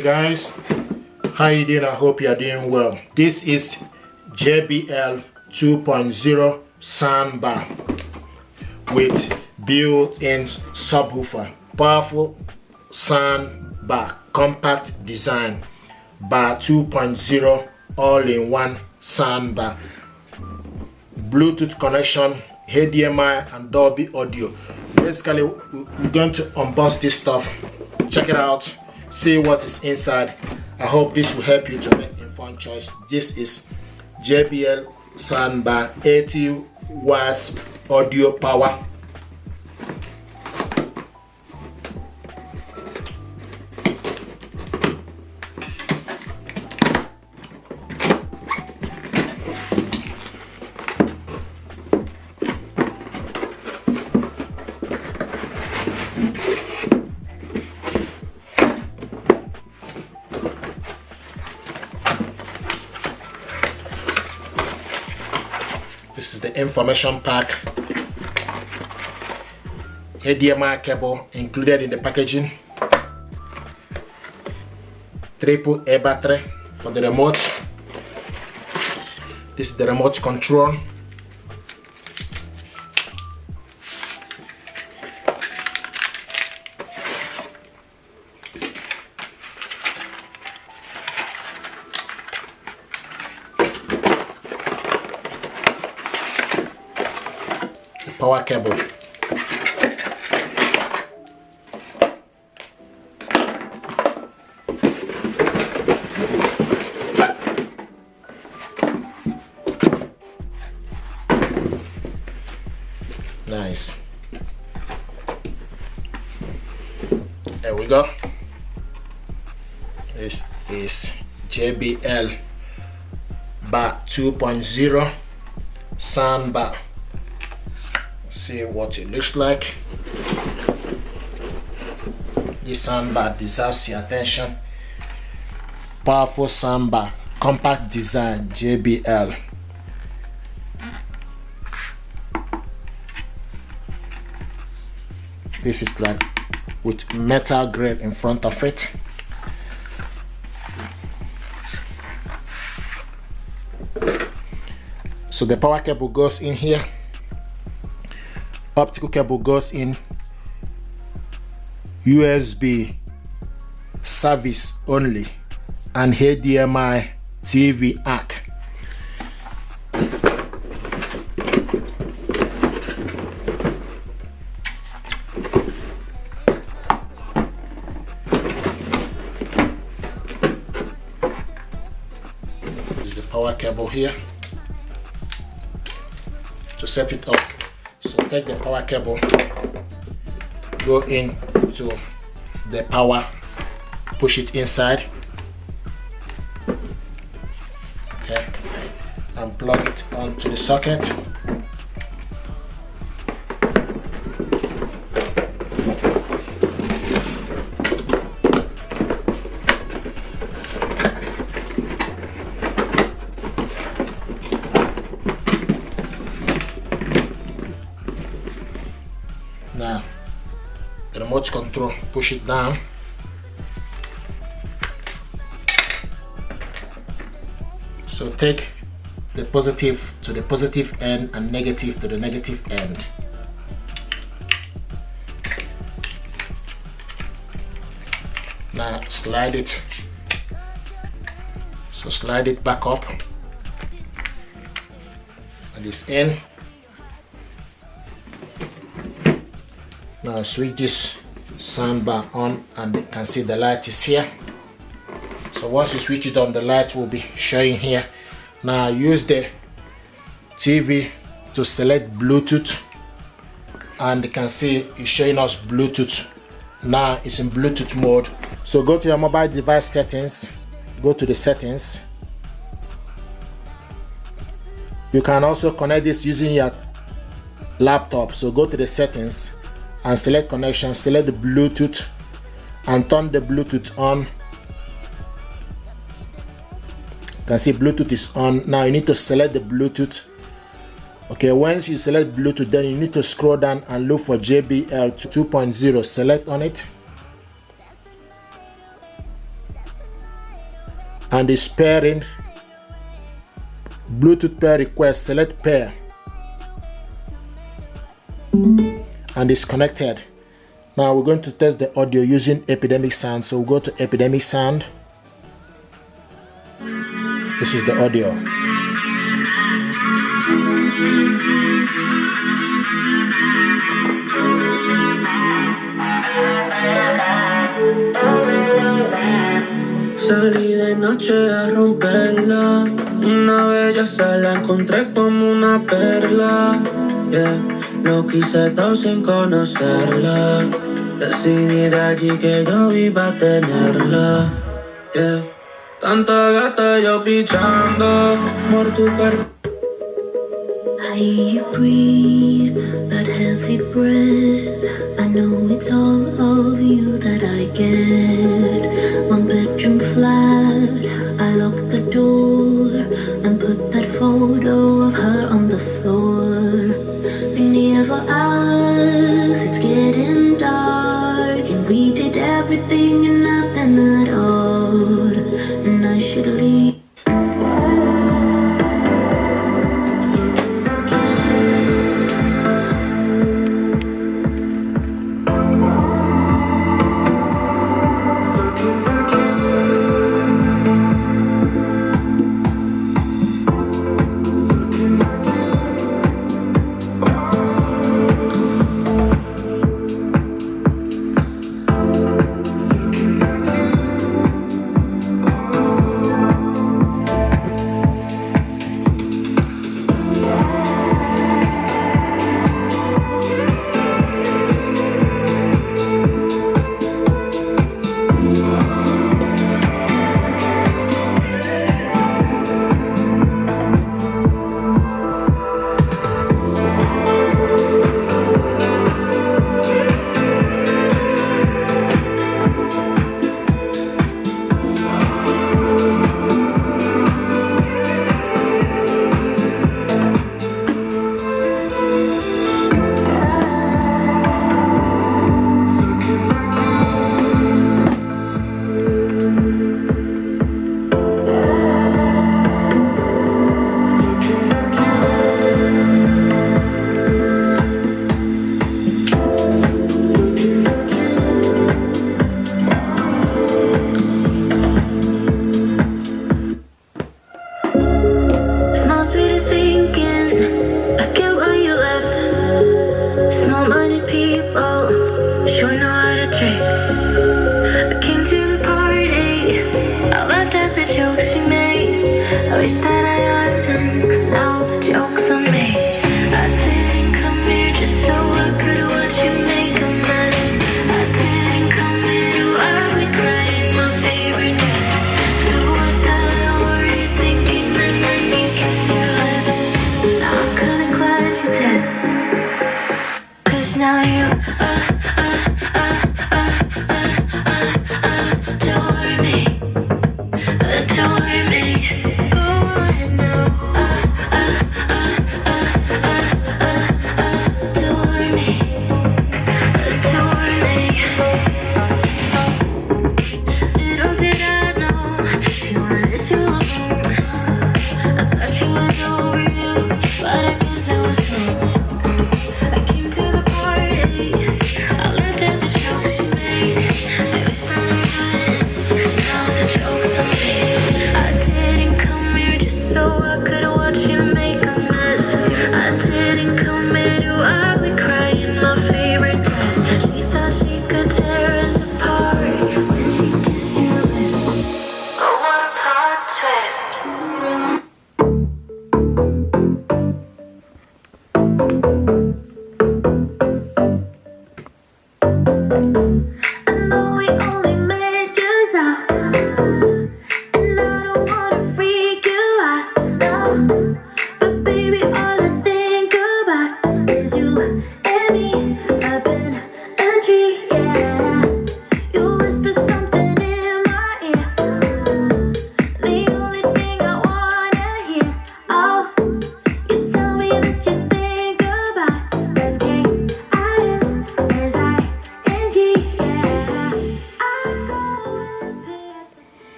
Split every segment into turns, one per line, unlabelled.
Hey guys, how you doing? I hope you are doing well. This is JBL 2.0 soundbar with built-in subwoofer. Powerful soundbar, compact design, bar 2.0 all-in-one soundbar, Bluetooth connection, HDMI and Dolby audio. Basically, we're going to unbox this stuff, check it out, see what is inside. I hope this will help you to make informed choice. This is JBL Soundbar, 80 watts audio power. This is the information pack. HDMI cable included in the packaging. AAA battery for the remote. This is the remote control. Power cable. Nice. There we go. This is JBL Bar 2.0 soundbar. See what it looks like. This soundbar deserves your attention. Powerful soundbar, compact design, JBL. This is like with metal grille in front of it. So the power cable goes in here. Optical cable goes in. USB service only, and HDMI TV ARC. This is the power cable here to set it up. So take the power cable, go into the power, push it inside, okay, and plug it onto the socket. Now the remote control, push it down. So take the positive to the positive end and negative to the negative end. Now slide it. So slide it back up at this end. Now switch this soundbar on and you can see the light is here. So once you switch it on, the light will be showing here. Now use the TV to select Bluetooth, and you can see it's showing us Bluetooth. Now it's in Bluetooth mode. So go to your mobile device settings, go to the settings. You can also connect this using your laptop. So go to the settings and select connection, select the Bluetooth and turn the Bluetooth on. You can see Bluetooth is on. Now you need to select the Bluetooth. Okay, once you select Bluetooth, then you need to scroll down and look for JBL 2.0. Select on it. and this pairing, Bluetooth pair request, select pair, and it's connected. Now we're going to test the audio using Epidemic Sound. So we'll go to Epidemic Sound. This is the audio.
Salí de noche a romperla. Una belleza la encontré como una perla. Yeah. Lo quise todo sin conocerla. Decidí de allí que yo iba a tenerla. Yeah. Tanta gata yo pichando por tu cuerpo.
I hear you breathe, that healthy breath. I know it's all of you that I get. One bedroom flat, I lock the door and put that photo of her on the floor. Been here for hours, it's getting dark, and we did everything and nothing at all. And I should leave.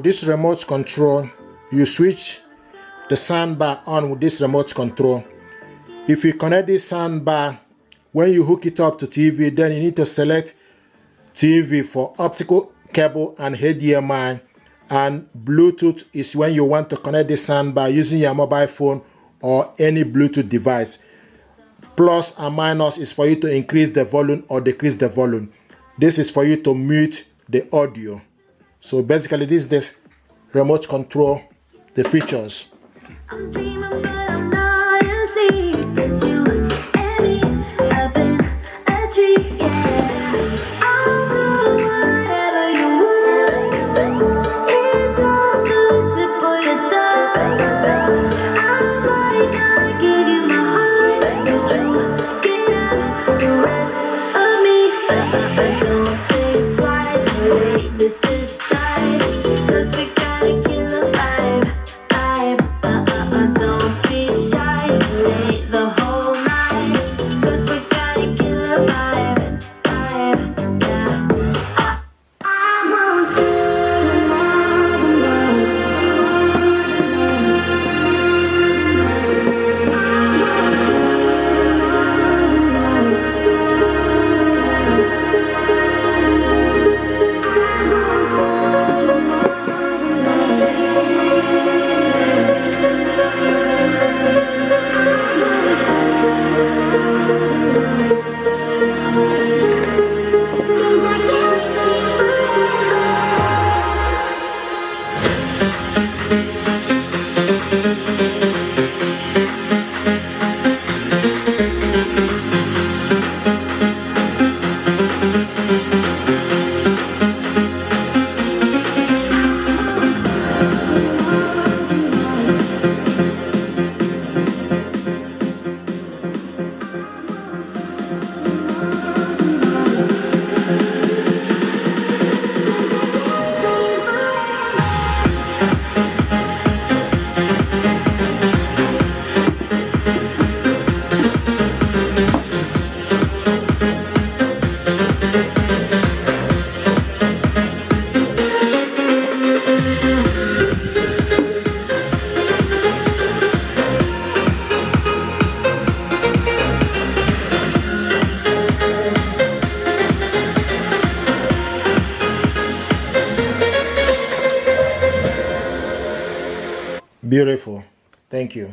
this remote control, you switch the soundbar on with this remote control. If you connect this soundbar, when you hook it up to TV, then you need to select TV for optical cable and HDMI, and Bluetooth is when you want to connect the soundbar using your mobile phone or any Bluetooth device. Plus and minus is for you to increase the volume or decrease the volume. This is for you to mute the audio. So basically this is the remote control, the features.
I'm dreaming, but I'm not asleep. It's you and me up in a tree, yeah. I'll do whatever you want. It's all good to pull you down. I might not give you my heart, but you get the rest of me. Don't think twice, babe, this is tight. 'Cause we gotta kill a vibe. Don't be shy, stay the whole night. 'Cause we gotta kill a vibe, yeah. I won't say more than
Beautiful. Thank you.